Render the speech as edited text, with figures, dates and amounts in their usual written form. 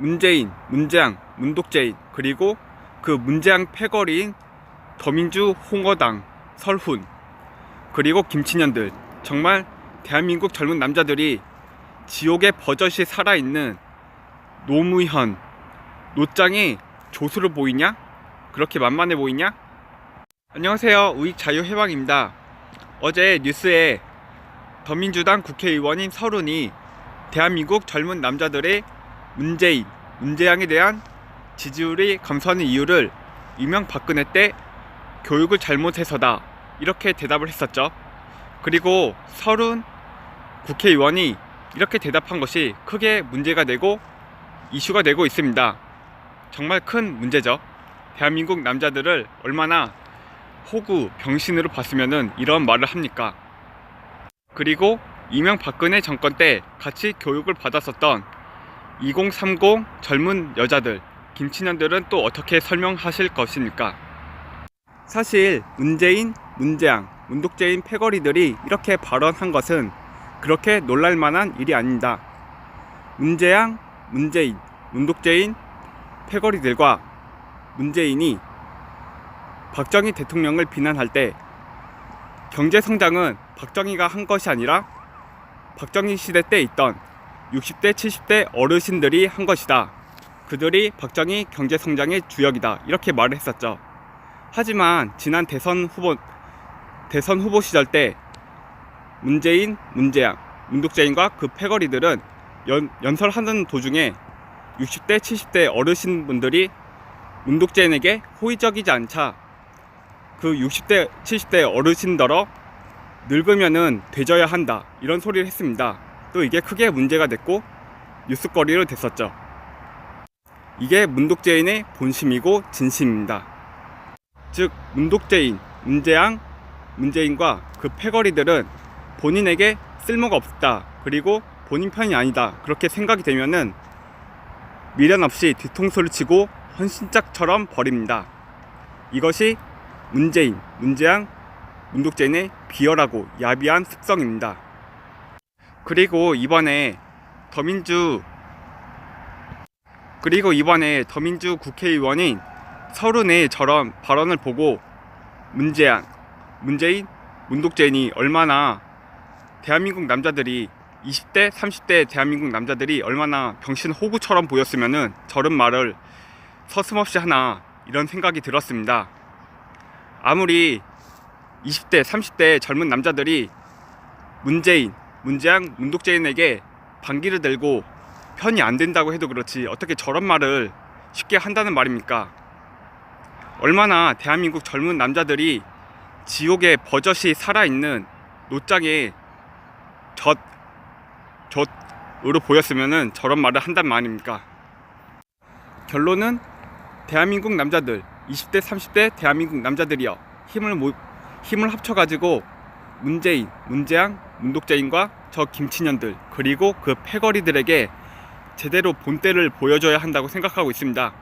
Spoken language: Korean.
문재인, 문재양, 문독재인, 그리고 그 문재양 패거리인 더민주, 홍어당, 설훈, 그리고 김친년들, 정말 대한민국 젊은 남자들이 지옥의 버젓이 살아있는 노무현, 노짱이 조수로 보이냐? 그렇게 만만해 보이냐? 안녕하세요, 우익자유해방입니다. 어제 뉴스에 더민주당 국회의원인 설훈이 대한민국 젊은 남자들의 문재인, 문재양에 대한 지지율이 감소하는 이유를 이명박근혜 때 교육을 잘못해서다, 이렇게 대답을 했었죠. 그리고 설훈 국회의원이 이렇게 대답한 것이 크게 문제가 되고 이슈가 되고 있습니다. 정말 큰 문제죠. 대한민국 남자들을 얼마나 호구, 병신으로 봤으면은 이런 말을 합니까? 그리고 이명박근혜 정권 때 같이 교육을 받았었던 2030 젊은 여자들, 김친년들은 또 어떻게 설명하실 것입니까? 사실 문재인, 문재양, 문독재인 패거리들이 이렇게 발언한 것은 그렇게 놀랄만한 일이 아닙니다. 문재양, 문재인, 문독재인 패거리들과 문재인이 박정희 대통령을 비난할 때 경제성장은 박정희가 한 것이 아니라 박정희 시대 때 있던 60대, 70대 어르신들이 한 것이다. 그들이 박정희 경제성장의 주역이다, 이렇게 말을 했었죠. 하지만 지난 대선 후보 시절 때 문재인, 문재양, 문독재인과 그 패거리들은 연설하는 도중에 60대, 70대 어르신분들이 문독재인에게 호의적이지 않자 그 60대, 70대 어르신더러 늙으면은 되져야 한다, 이런 소리를 했습니다. 또 이게 크게 문제가 됐고 뉴스거리로 됐었죠. 이게 문독재인의 본심이고 진심입니다. 즉 문독재인, 문재양, 문재인과 그 패거리들은 본인에게 쓸모가 없다, 그리고 본인 편이 아니다, 그렇게 생각이 되면은 미련 없이 뒤통수를 치고 헌신짝처럼 버립니다. 이것이 문재인, 문재양, 문독재인의 비열하고 야비한 습성입니다. 그리고 이번에 더민주 국회의원인 설훈의 저런 발언을 보고 문재인, 문독재인이 얼마나 대한민국 남자들이 20대, 30대 대한민국 남자들이 얼마나 병신 호구처럼 보였으면은 저런 말을 서슴없이 하나, 이런 생각이 들었습니다. 아무리 20대, 30대 젊은 남자들이 문재인, 문재양, 문독재인에게 반기를 들고 편이 안 된다고 해도 그렇지 어떻게 저런 말을 쉽게 한다는 말입니까? 얼마나 대한민국 젊은 남자들이 지옥의 버젓이 살아있는 노짱의 젖으로 보였으면은 저런 말을 한단 말입니까? 결론은 대한민국 남자들, 20대, 30대 대한민국 남자들이여, 힘을 합쳐가지고 문재인, 문재양, 문독재인과 저 김친년들, 그리고 그 패거리들에게 제대로 본때를 보여줘야 한다고 생각하고 있습니다.